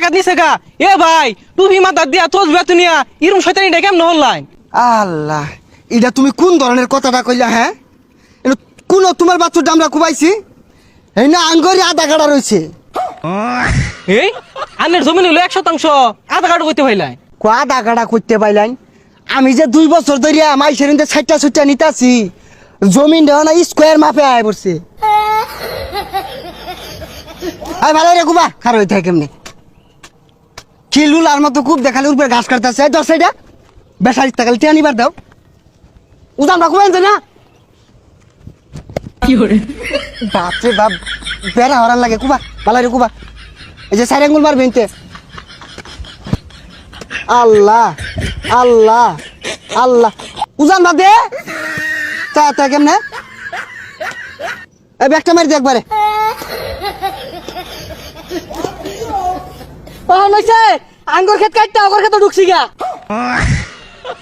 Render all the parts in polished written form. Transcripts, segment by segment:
টাকা দিছে গা এ ভাই তুমি মাথা দিয়া তোজ বেতুনিয়া ইরম শয়তানি ডা কেমন হল্লাই আল্লাহ এটা তুমি কোন ধরনের কথাটা কইলা হ্যাঁ কোন তোমার বাচ্চাটা আমরা কুবাইছি এই না আঙ্গরি আধা কাটা রয়েছে এই আনের জমি হলো 100% আধা কাটা কইতে ভাইলাই আধা কাটা করতে পাইলাম আমি যে 2 বছর ধরিয়া মাইসের ছাইটা ছুটটা নিতাছি জমিন দেওয়া না স্কোয়ার মাপে আয় পড়ছে আয় ভালো রে কুবা খার হয়ে থাকে কেমনি কি লুলার মতো খুব দেখালে উপরে ঘাস কাটতেছে দশ সাইডা বেসারি টাকা টিয়া নিবার দাও উদাম রাখবেন না বাপরে বাপ বেড়া হরান লাগে কুবা ভালো রে কুবা এই যে সাইড আঙ্গুল মারবেন তে আল্লাহ আল্লাহ আল্লাহ উজান বাদ দে তা কেমনে এই ব্যাগটা মারি দে একবারে আঙ্গুর ক্ষেত কাটতে আঙ্গুর ক্ষেত ঢুকছি গা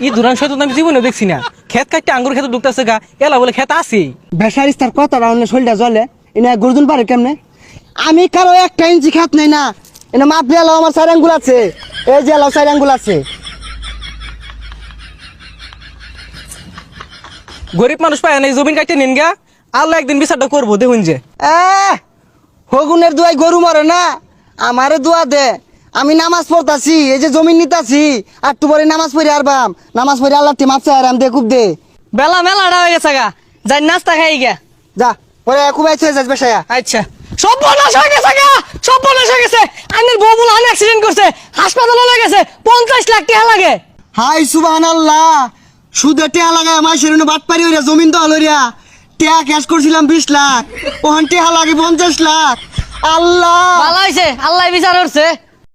ই দুরান শয়তান আমি জীবনে দেখছি না ক্ষেত কাটতে আঙ্গুর ক্ষেত ঢুকতেছে গা এলা বলে ক্ষেত আছে বেসারিস তার কথা রাউন্ডে শরীরটা জ্বলে এনে গর্দুন পারে কেমনে আমি কারো 1 ইঞ্চি খাত নেই না এনে মাপ দিয়ে আমার 4 আঙ্গুল আছে এই যে 4 আঙ্গুল আছে গরিব মানুষ পায় না এই জমিন কাটতে নিন গা আল্লাহ একদিন বিচারটা করবো দেখুন যে হগুনের দুয়াই গরু মরে না আমারে দোয়া দে আমি নামাজ পড়তাছি এই যে জমিন নিতাছি আর একটু পরে নামাজ পড়ে আরবাম নামাজ পড়ে আল্লাহ মাপ চাই আরাম দে খুব দে বেলা মেলাটা হয়ে গেছে গা যাই নাস্তা খাই গা যা পরে খুব আইছে যাস বেশায়া আচ্ছা সব বনাশ হয়ে গেছে গা সব বনাশ হয়ে গেছে আইনের বউ বলে অ্যাক্সিডেন্ট করছে হাসপাতালে লয়ে গেছে 50 লাখ টাকা লাগে হাই সুবহানাল্লাহ সুদে টেয়া লাগায় মাইসের বাট পারি হইরা জমিন দল হইরা টেয়া ক্যাশ করছিলাম 20 লাখ ওখান টেয়া লাগে 50 লাখ আল্লাহ ভালো হয়েছে আল্লাহ বিচার করছে